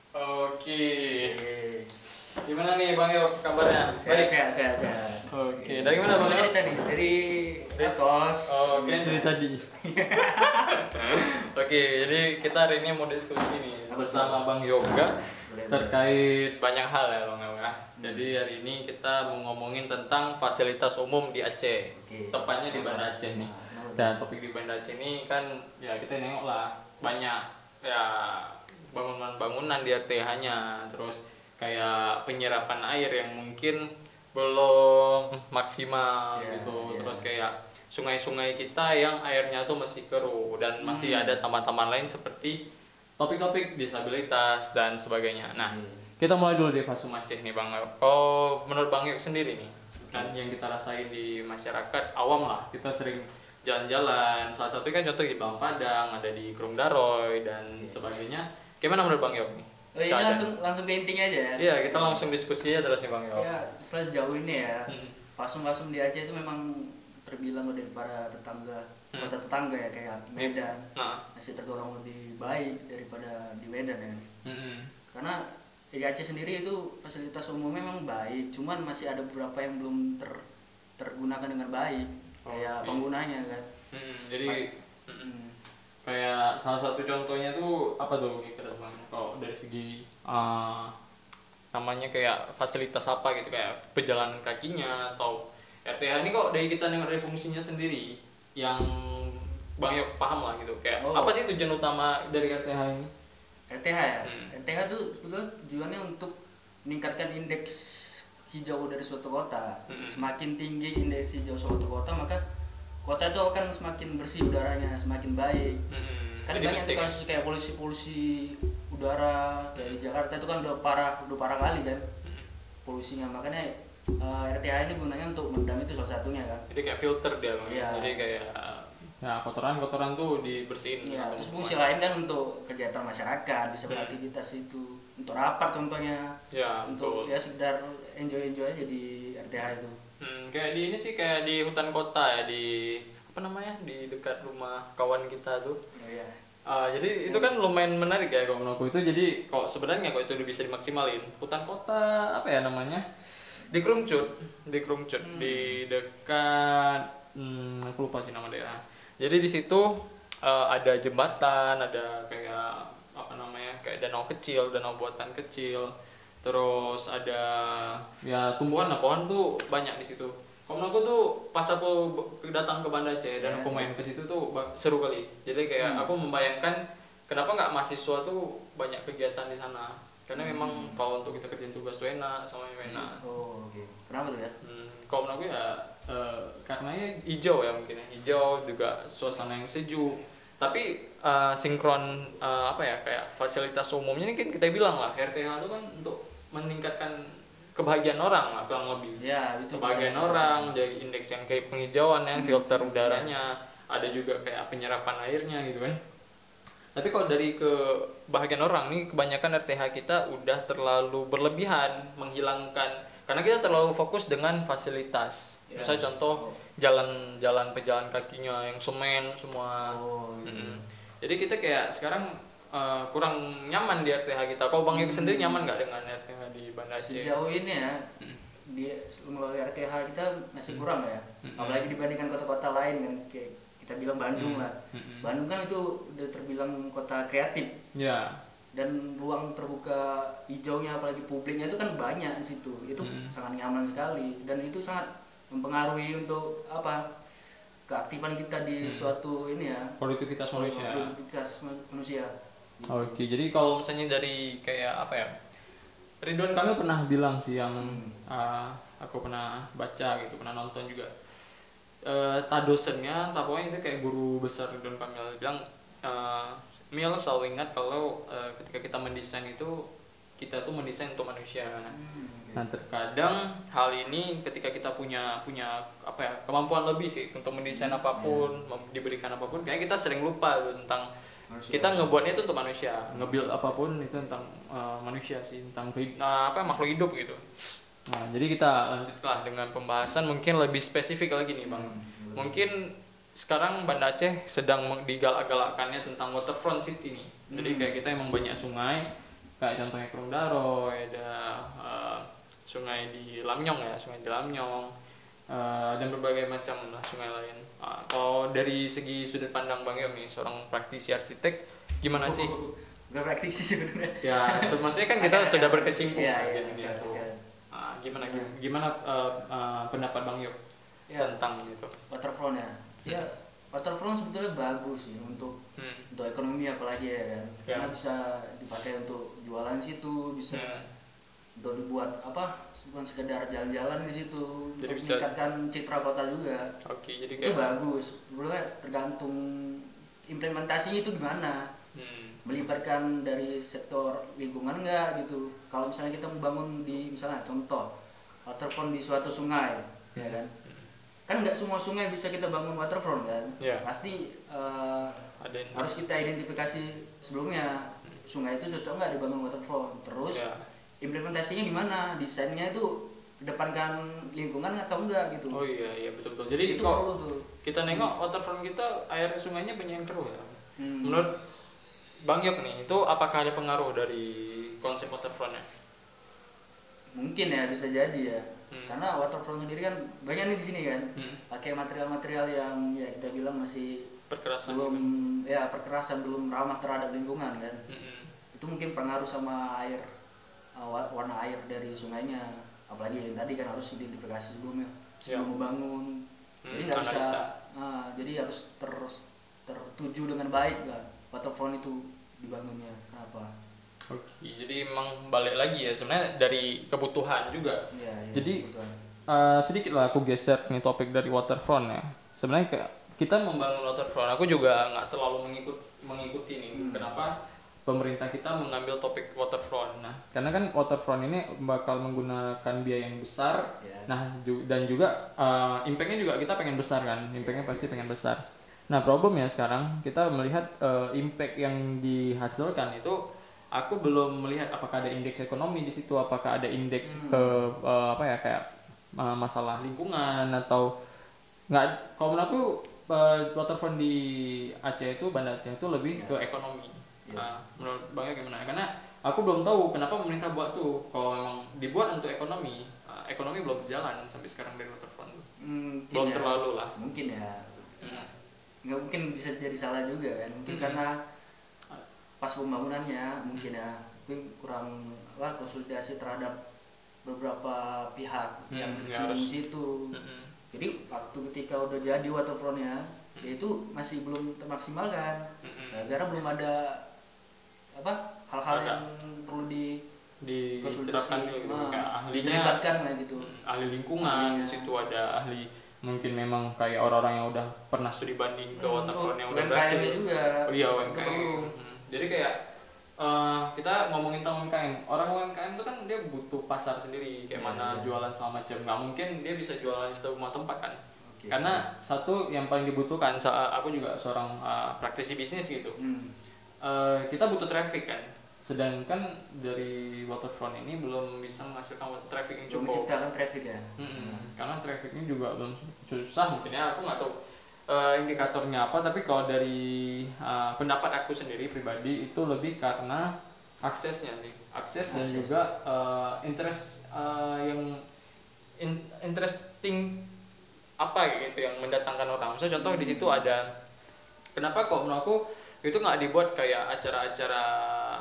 Oke. Gimana nih Bang Yok kabarnya? Sehat. Oke, dari mana Bang Yok? Cerita nih dari kos. Oke, dari tadi. Oke, jadi kita hari ini mau diskusi nih bersama Bang Yoga terkait banyak hal ya Bang Yoga. Jadi hari ini kita mau ngomongin tentang fasilitas umum di Aceh. Oke. Tepatnya di Banda Aceh nih. Dan topik di Banda Aceh ini kan ya kita nengok lah banyak ya bangunan-bangunan di RTH-nya, terus kayak penyerapan air yang mungkin belum maksimal gitu. Terus kayak sungai-sungai kita yang airnya tuh masih keruh dan masih ada taman-taman lain seperti topik-topik disabilitas dan sebagainya. Nah, kita mulai dulu di Fasum Aceh nih Bang. Oh, menurut Bang Yok sendiri nih, kan yang kita rasain di masyarakat awam lah, kita sering jalan-jalan. Salah satu kan contoh di Bang Padang, ada di Krung Daroy dan sebagainya. Gimana menurut Bang Yok nih? Oh, ini langsung ke intinya aja ya. Iya, kita langsung diskusi aja terus nih Bang Yok. Ya, sejauh ini ya, fasum-fasum di Aceh itu memang terbilang dari para kota tetangga ya kayak Medan masih tergolong lebih baik daripada di Medan ya. Karena di Aceh sendiri itu fasilitas umumnya memang baik, cuman masih ada beberapa yang belum tergunakan dengan baik kayak penggunanya kan. Jadi kayak salah satu contohnya tuh apa tuh kira-kira Bang? Kalau dari segi namanya kayak fasilitas apa gitu, kayak pejalan kakinya atau RTH ini kok dari kita nengok dari fungsinya sendiri yang Bang Yok paham lah gitu, kayak apa sih tujuan utama dari RTH ini? RTH ya, RTH itu sebetulnya tujuannya untuk meningkatkan indeks hijau dari suatu kota. Semakin tinggi indeks hijau suatu kota, maka kota itu akan semakin bersih udaranya, semakin baik. Kan jadi banyak tuh kasus kayak polusi udara kayak di Jakarta itu kan udah parah kali kan polusinya. Makanya RTH ini gunanya untuk meredam itu salah satunya kan. Jadi kayak filter dia Bang. Iya. Jadi kayak ya kotoran tuh dibersihin. Iya, terus fungsi lain kan untuk kegiatan masyarakat, bisa beraktivitas itu, untuk rapat contohnya. Ya, untuk betul. ya sekedar enjoy aja di RTH itu. Kayak di ini sih kayak di hutan kota ya, di apa namanya, di dekat rumah kawan kita tuh. Oh, iya. Jadi itu kan lumayan menarik ya kalau menurutku itu. Jadi kalau sebenarnya kalau itu bisa dimaksimalin, hutan kota apa ya namanya, di Krungcut di dekat aku lupa sih nama daerah. Jadi di situ ada jembatan, ada kayak apa namanya, kayak danau kecil, danau buatan kecil. Terus ada ya tumbuhan, nah pohon tuh banyak di situ. Kalau aku tuh pas aku datang ke Banda Aceh dan aku main ke situ tuh seru kali. Jadi kayak aku membayangkan kenapa nggak mahasiswa tuh banyak kegiatan di sana. Karena memang kalau untuk kita kerjain tugas tuh enak, sama enak. Oh, oke. Kenapa tuh ya? Kalau menurut aku ya karena hijau ya mungkin ya. Hijau juga suasana yang sejuk. Tapi sinkron apa ya, kayak fasilitas umumnya ini kan kita bilang lah RTH itu kan untuk meningkatkan kebahagiaan orang lah kurang lebih. Ya, itu kebahagiaan orang, jadi indeks yang kayak penghijauan ya, filter udaranya, ada juga kayak penyerapan airnya gitu kan. Tapi kalau dari kebahagiaan orang nih, kebanyakan RTH kita udah terlalu berlebihan menghilangkan, karena kita terlalu fokus dengan fasilitas. Misalnya contoh jalan pejalan kakinya yang semen semua. Jadi kita kayak sekarang kurang nyaman di RTH kita. Kalau Bang Yok sendiri nyaman nggak dengan RTH di Banda Aceh? Sejauh ini ya, di melalui RTH kita masih kurang ya. Apalagi dibandingkan kota-kota lain kan, kayak kita bilang Bandung lah. Bandung kan itu udah terbilang kota kreatif. Ya. Dan ruang terbuka hijaunya apalagi publiknya itu kan banyak di situ. Itu sangat nyaman sekali dan itu sangat mempengaruhi untuk apa? Keaktifan kita di suatu ini ya. Produktivitas manusia. Produktivitas manusia. Oke, jadi kalau misalnya dari kayak apa ya? Ridwan Kamil pernah bilang sih yang aku pernah baca gitu, pernah nonton juga. Dosennya, pokoknya itu kayak guru besar Ridwan Kamil bilang, Mil selalu ingat kalau ketika kita mendesain itu kita tuh mendesain untuk manusia. Nah terkadang hal ini ketika kita punya apa ya, kemampuan lebih untuk mendesain apapun, diberikan apapun, kayak kita sering lupa tentang manusia. Kita ngebuatnya itu untuk manusia, nge-build apapun itu tentang manusia sih, tentang makhluk hidup gitu. Nah jadi kita lanjutlah dengan pembahasan mungkin lebih spesifik lagi nih Bang. Mungkin sekarang Banda Aceh sedang digalak-galakannya tentang waterfront city nih. Jadi kayak kita emang banyak sungai, kayak contohnya Kerung Daro, ada sungai di Lamnyong ya, sungai di Lamnyong, dan berbagai macam lah sungai lain. Kalau dari segi sudut pandang Bang Yom nih, seorang praktisi arsitek, gimana sih? Gak praktisi sebenarnya. Ya, maksudnya kan kita sudah berkecimpung iya, gitu. Gimana pendapat Bang Yom tentang gitu? Waterfront ya. Ya, waterfront sebetulnya bagus sih untuk ekonomi apalagi ya kan. Karena bisa dipakai untuk jualan situ, bisa untuk dibuat bukan sekedar jalan-jalan di situ, jadi untuk meningkatkan citra kota juga. Oke, jadi itu bagus. Sebenarnya tergantung implementasinya itu gimana. Melibatkan dari sektor lingkungan enggak gitu. Kalau misalnya kita membangun di misalnya contoh waterfront di suatu sungai, ya kan? Kan nggak semua sungai bisa kita bangun waterfront kan? Pasti harus kita identifikasi sebelumnya sungai itu cocok nggak dibangun waterfront. Terus implementasinya gimana, desainnya itu kedepankan lingkungan atau enggak gitu. Oh iya betul. Jadi itu kalau kita nengok waterfront kita air sungainya banyak yang keruh ya. Menurut Bang Yok nih, itu apakah ada pengaruh dari konsep waterfrontnya? Mungkin ya, bisa jadi ya. Karena waterfront sendiri kan banyak nih di sini kan, pakai material-material yang ya kita bilang masih perkerasan belum ramah terhadap lingkungan kan. Itu mungkin pengaruh sama air. Warna air dari sungainya, apalagi yang tadi kan harus identifikasi sebelum membangun, jadi nggak jadi harus tertuju dengan baik lah waterfront itu dibangunnya. Kenapa? Oke, jadi emang balik lagi ya sebenarnya dari kebutuhan juga. Jadi sedikit lah aku geser nih topik dari waterfront ya. Sebenarnya kita membangun waterfront, aku juga nggak terlalu mengikuti nih. Kenapa? Pemerintah kita mengambil topik waterfront. Nah, karena kan waterfront ini bakal menggunakan biaya yang besar. Nah, dan juga impact-nya juga kita pengen besar kan. Impact-nya pasti pengen besar. Nah, problemnya sekarang kita melihat impact yang dihasilkan itu aku belum melihat apakah ada indeks ekonomi di situ, apakah ada indeks kayak masalah lingkungan atau nggak. Kalau menurut aku waterfront di Aceh itu, Banda Aceh itu lebih ke ekonomi. Menurut Bang gimana? Karena aku belum tahu kenapa pemerintah buat tuh. Kalau memang dibuat untuk ekonomi, ekonomi belum berjalan sampai sekarang dari waterfront. Belum terlalu lah. Mungkin ya. Nggak mungkin bisa jadi salah juga kan. Mungkin karena pas pembangunannya mungkin ya kurang konsolidasi terhadap beberapa pihak yang berkecimpung di situ. Jadi waktu ketika udah jadi waterfrontnya, itu masih belum termaksimalkan. Karena belum ada hal-hal yang perlu diterapkan gitu, kayak ahlinya gitu. Ahli lingkungan di situ ada ahli, mungkin memang kayak orang-orang yang udah pernah studi banding ke waterfront yang udah berhasil juga. UMKM. Jadi kayak kita ngomongin tentang UMKM, orang UMKM itu kan dia butuh pasar sendiri, kayak mana jualan segala macam. Nggak mungkin dia bisa jualan di semua tempat kan. Karena satu yang paling dibutuhkan, aku juga seorang praktisi bisnis gitu, kita butuh traffic kan. Sedangkan dari waterfront ini belum bisa menghasilkan traffic yang cukup. Menciptakan traffic ya. Karena trafficnya juga belum susah mungkin ya, aku nggak tahu indikatornya apa, tapi kalau dari pendapat aku sendiri pribadi itu lebih karena aksesnya sih, dan juga interest yang interesting gitu yang mendatangkan orang. Misalnya contoh di situ ada, kenapa kok menurut aku itu nggak dibuat kayak acara-acara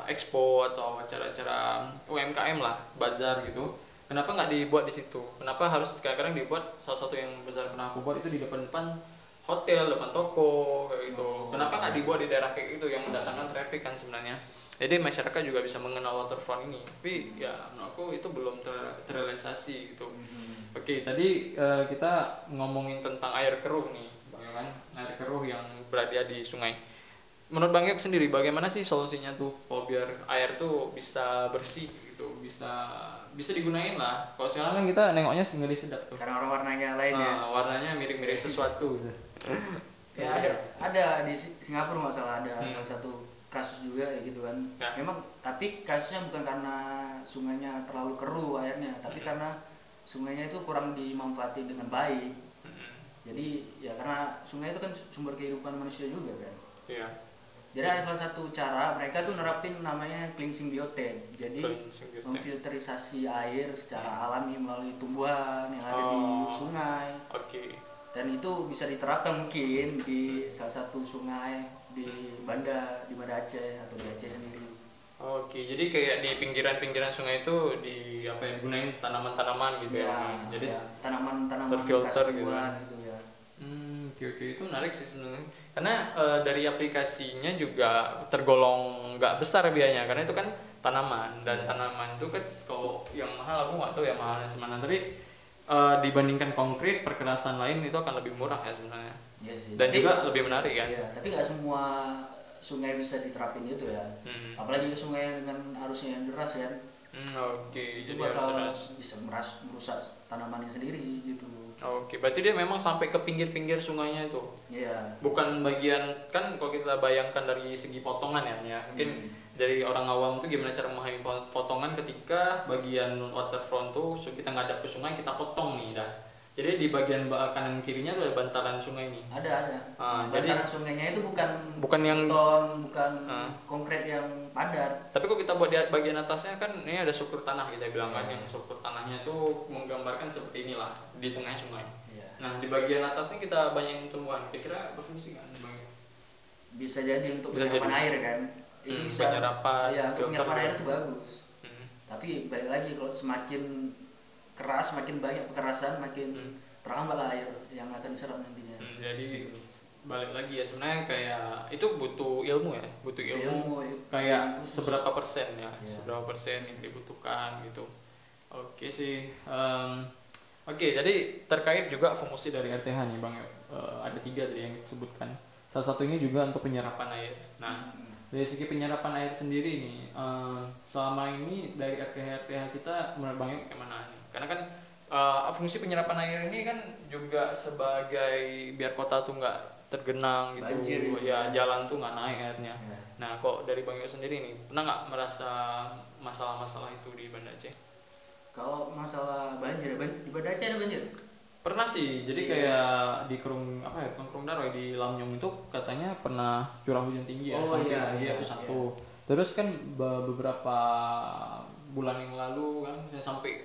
expo atau acara-acara UMKM lah, bazar gitu. Kenapa nggak dibuat di situ? Kenapa harus kadang-kadang dibuat? Salah satu yang besar pernah aku buat itu di depan hotel, depan toko kayak gitu. Kenapa nggak dibuat di daerah kayak gitu yang mendatangkan traffic kan sebenarnya? Jadi masyarakat juga bisa mengenal waterfront ini. Tapi ya menurut aku itu belum terrealisasi gitu. Oke, tadi kita ngomongin tentang air keruh nih, Bang, air keruh yang berada di sungai. Menurut Bang Yok sendiri, bagaimana sih solusinya tuh kalau biar air tuh bisa bersih gitu, bisa digunain lah. Kalau sekarang kan kita nengoknya ngeri sedap tuh. Karena warnanya lain ya. Warnanya mirip-mirip sesuatu. Ya ada di Singapura nggak salah, ada salah satu kasus juga ya gitu kan. Memang tapi kasusnya bukan karena sungainya terlalu keruh airnya, tapi karena sungainya itu kurang dimanfaati dengan baik. Jadi ya karena sungai itu kan sumber kehidupan manusia juga kan. Iya. Jadi ada salah satu cara mereka tuh nerapin namanya cleansing biotem. Jadi memfilterisasi air secara alami melalui tumbuhan yang ada di sungai. Dan itu bisa diterapkan mungkin di salah satu sungai di Banda Aceh atau di Aceh sendiri. Jadi kayak di pinggiran-pinggiran sungai itu gunain tanaman-tanaman gitu ya. Jadi tanaman-tanaman terfilter gitu. Ya. Itu menarik sih sebenarnya. Karena dari aplikasinya juga tergolong nggak besar biayanya, karena itu kan tanaman, dan tanaman itu kan kalau yang mahal aku nggak tahu ya mahalnya semana, tapi dibandingkan konkret perkerasan lain itu akan lebih murah ya sebenarnya. Iya sih. Dan juga lebih menarik kan. Iya, tapi nggak semua sungai bisa diterapin itu ya. Apalagi sungai dengan arusnya yang deras ya. Jadi harus bisa merusak tanamannya sendiri gitu. Berarti dia memang sampai ke pinggir-pinggir sungainya itu. Iya. Bukan bagian, kan kalau kita bayangkan dari segi potongan ya. Mungkin dari orang awam tuh gimana cara memahami potongan ketika bagian waterfront tuh kita ngadap ke sungai, kita potong nih dah. Jadi di bagian kanan kirinya tuh ada bantaran sungai nih. Ada. Bantaran sungainya itu bukan yang beton, bukan konkret yang padat. Tapi kok kita buat di bagian atasnya kan ini ada struktur tanah, kita bilang kan, yang struktur tanahnya tuh menggambarkan seperti inilah di tengah sungai. Nah, di bagian atasnya kita banyakin tumbuhan. Kira-kira berfungsi kan? Bisa jadi untuk penyerapan air kan. Itu bisa penyerapan, penyerapan air itu bagus. Tapi balik lagi kalau semakin keras, makin banyak kekerasan, makin terhambat air yang akan diserap nantinya. Jadi balik lagi ya, sebenarnya kayak itu butuh ilmu ya, kayak seberapa persen ya, seberapa persen yang dibutuhkan gitu. Jadi terkait juga fungsi dari RTH nih Bang, ada 3 tadi yang disebutkan. Salah satunya juga untuk penyerapan air. Nah, dari segi penyerapan air sendiri nih, selama ini dari RTH kita menurut Bang bagaimana nih? Karena kan fungsi penyerapan air ini kan juga sebagai biar kota tuh nggak tergenang gitu. Banjir, ya jalan tuh nggak naik airnya. Nah, kok dari Bang Yo sendiri nih pernah nggak merasa masalah-masalah itu di Banda Aceh? Kalau masalah banjir, di Banda Aceh ada banjir? Pernah sih, jadi kayak di Kerung Darway di Lamnyong itu katanya pernah curah hujan tinggi ya, sampai banjir itu satu. Terus kan beberapa bulan yang lalu kan sampai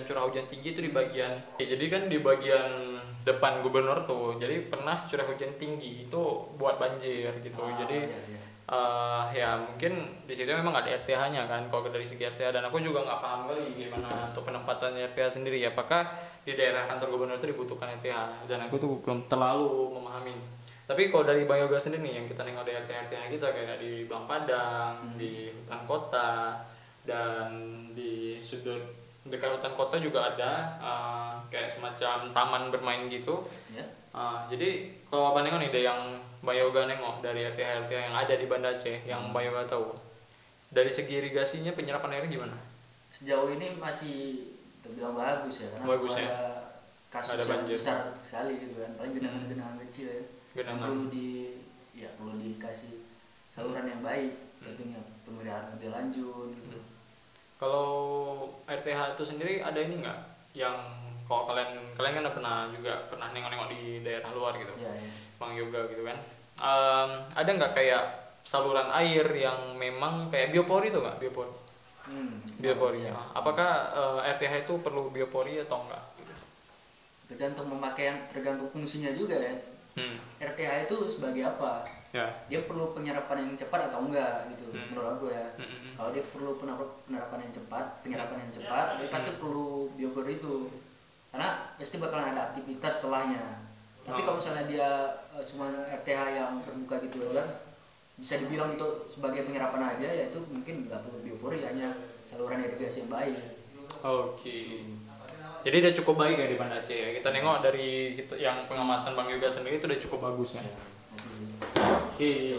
curah hujan tinggi itu di bagian jadi kan di bagian depan gubernur tuh, jadi pernah curah hujan tinggi itu buat banjir gitu. Ya mungkin di situ memang ada RTH-nya kan kalau dari segi RTH, dan aku juga nggak paham kali gimana untuk penempatan RTH sendiri, apakah di daerah kantor gubernur itu dibutuhkan RTH, dan aku tuh belum terlalu memahami. Tapi kalau dari Bang Yoga sendiri nih, yang kita nengok dari RTH kita kayak di Belang Padang, di hutan kota, dan di sudut dekat hutan kota juga ada kayak semacam taman bermain gitu. Jadi kalau Bang nengok nih, ada yang Bang Yoga nengok dari RTH yang ada di Banda Aceh, yang Bang Yoga tahu, dari segi irigasinya penyerapan airnya gimana? Sejauh ini masih terbilang bagus ya, karena ada kasus ada yang besar sekali gitu kan, paling genangan-genangan kecil ya. Perlu dikasih saluran yang baik, tentunya pemeliharaan lebih lanjut gitu. Kalau RTH itu sendiri ada ini nggak, yang kalau kalian kan pernah nengok-nengok di daerah luar gitu, Bang Yoga gitu kan, ada nggak kayak saluran air yang memang kayak biopori tuh nggak, biopori ya. Apakah RTH itu perlu biopori atau enggak? Tergantung fungsinya juga ya. RTH itu sebagai apa? Dia perlu penyerapan yang cepat atau enggak gitu, menurut aku ya. Kalau dia perlu penyerapan yang cepat, dia pasti perlu biopori itu, karena pasti bakalan ada aktivitas setelahnya. Tapi kalau misalnya dia cuma RTH yang terbuka gitu aja, bisa dibilang untuk sebagai penyerapan aja, ya itu mungkin nggak perlu biopori, hanya saluran irigasi yang baik. Jadi udah cukup baik ya di Banda Aceh ya. Kita nengok dari yang pengamatan Bang Yoga sendiri itu udah cukup bagus ya.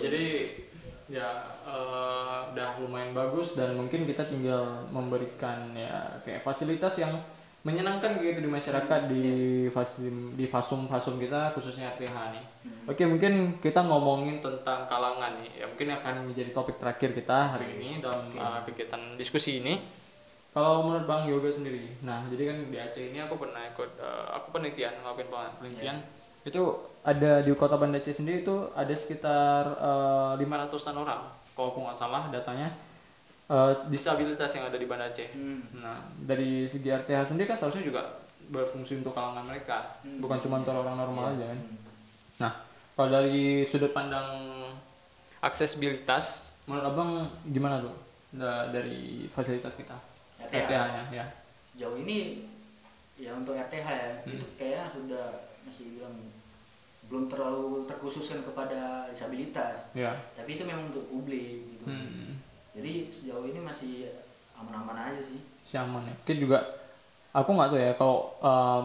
Jadi ya udah lumayan bagus, dan mungkin kita tinggal memberikan ya kayak fasilitas yang menyenangkan gitu di masyarakat di fasum kita, khususnya RTH nih. Mungkin kita ngomongin tentang kalangan nih ya, mungkin akan menjadi topik terakhir kita hari ini dalam kegiatan diskusi ini. Kalau menurut Bang Yoga sendiri, nah jadi kan di Aceh ini aku pernah ikut, aku ngelakuin penelitian Itu ada di Kota Banda Aceh sendiri itu ada sekitar 500-an orang kalau aku nggak salah datanya, disabilitas yang ada di Banda Aceh. Nah dari segi RTH sendiri kan seharusnya juga berfungsi untuk kalangan mereka, bukan cuma untuk orang normal aja kan. Nah kalau dari sudut pandang aksesibilitas menurut abang gimana tuh dari fasilitas kita RTH-nya ya? Jauh ini ya untuk RTH ya itu kayaknya sudah masih bilang belum terlalu terkhususkan kepada disabilitas, tapi itu memang untuk publik gitu. Jadi sejauh ini masih aman-aman aja sih. Aman ya. Mungkin juga aku nggak tahu ya kalau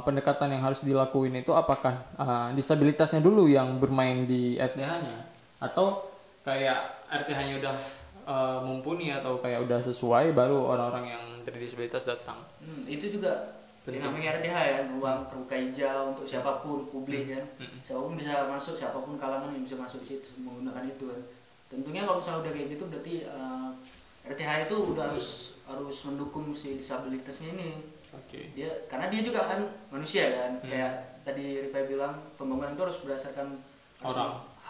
pendekatan yang harus dilakuin itu apakah disabilitasnya dulu yang bermain di RTH-nya atau kayak RTH-nya udah mumpuni atau kayak udah sesuai baru orang-orang yang dari disabilitas datang. Itu juga yang namanya RTH ya, ruang terbuka hijau untuk siapapun, publik kan. Siapapun bisa masuk, siapapun kalangan yang bisa masuk di situ menggunakan itu kan. Tentunya kalau misalnya udah kayak gitu berarti RTH itu udah harus mendukung si disabilitasnya ini. Dia karena dia juga kan manusia kan. Kayak tadi Rifai bilang pembangunan itu harus berdasarkan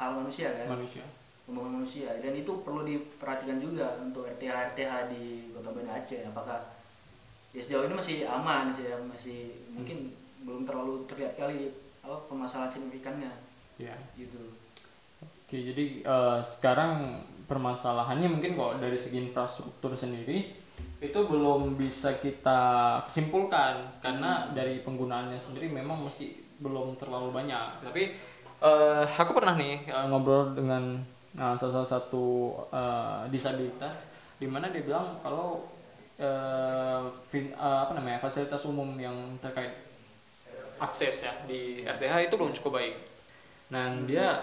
hal manusia kan. Pembangunan manusia, dan itu perlu diperhatikan juga untuk RTH di Kota Banda Aceh. Apakah ya sejauh ini masih aman sih ya, masih mungkin belum terlalu terlihat kali permasalahan signifikannya gitu. Jadi sekarang permasalahannya mungkin kok dari segi infrastruktur sendiri itu belum bisa kita simpulkan karena dari penggunaannya sendiri memang masih belum terlalu banyak. Tapi aku pernah nih ngobrol dengan salah satu disabilitas di mana dia bilang kalau fasilitas umum yang terkait akses ya di RTH itu belum cukup baik. Dan dia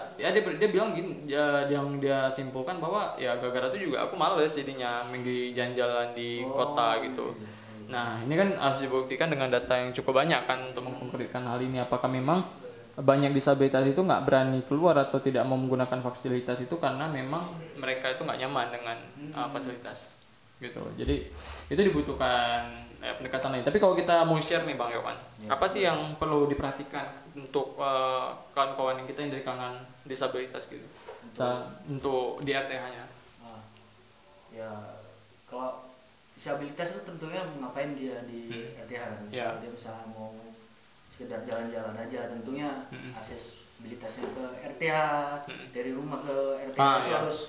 bilang gini, yang dia simpulkan bahwa ya gara-gara itu juga aku males jadinya pergi jalan-jalan di kota gitu. Nah ini kan harus dibuktikan dengan data yang cukup banyak kan untuk mengkonkretkan hal ini. Apakah memang banyak disabilitas itu nggak berani keluar atau tidak mau menggunakan fasilitas itu karena memang mereka itu nggak nyaman dengan fasilitas gitu. Jadi itu dibutuhkan pendekatan lain. Tapi kalau kita mau share nih Bang Yohan, apa sih yang perlu diperhatikan untuk kawan-kawan kita yang dari kalangan disabilitas gitu untuk di RTH-nya? Ya kalau disabilitas itu tentunya ngapain dia di RTH? Misalnya dia misalnya mau sekedar jalan-jalan aja, tentunya aksesibilitasnya ke RTH dari rumah ke RTH itu harus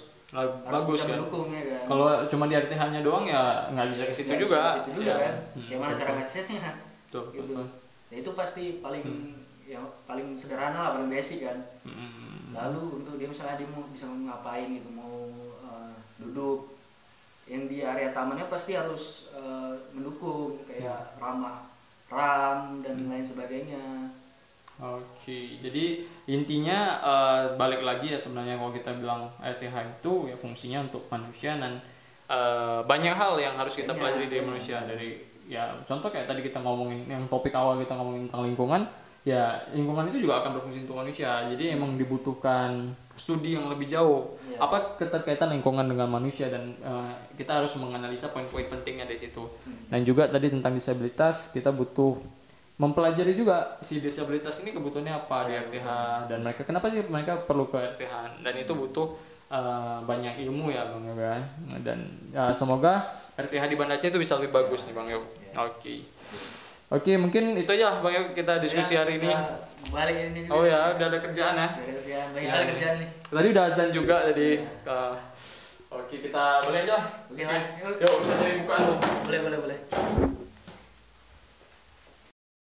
bagus bisa kan. mendukung ya kan. Kalau cuma di RTH-nya doang ya nggak bisa ke situ juga. Kan. Gimana cara aksesnya? Gitu. Ya, itu pasti paling yang paling sederhana lah, paling basic kan. Lalu untuk dia misalnya dia mau bisa ngapain gitu, mau duduk yang di area tamannya pasti harus mendukung kayak ram dan lain sebagainya. Jadi intinya balik lagi ya sebenarnya kalau kita bilang RTH itu ya fungsinya untuk manusia dan banyak hal yang harus kita pelajari dari manusia. Dari ya contoh kayak tadi kita ngomongin yang topik awal kita ngomongin tentang lingkungan, ya lingkungan itu juga akan berfungsi untuk manusia. Jadi emang dibutuhkan studi yang lebih jauh apa keterkaitan lingkungan dengan manusia dan kita harus menganalisa poin-poin pentingnya dari situ. Dan juga tadi tentang disabilitas kita butuh mempelajari juga si disabilitas ini kebutuhannya apa di RTH dan mereka kenapa sih mereka perlu ke RTH, dan itu butuh banyak ilmu ya Bang Yoga, dan semoga RTH di Banda Aceh itu bisa lebih bagus nih Bang Yoga. Oke, mungkin itu aja Bang Yoga kita diskusi hari ini. Balik ini juga. Oh ya, udah ada kerjaan ya. Banyak kerjaan nih. Tadi udah azan juga tadi. Oke, kita boleh aja. Oke lah. Yuk, bisa cari bukaan tuh.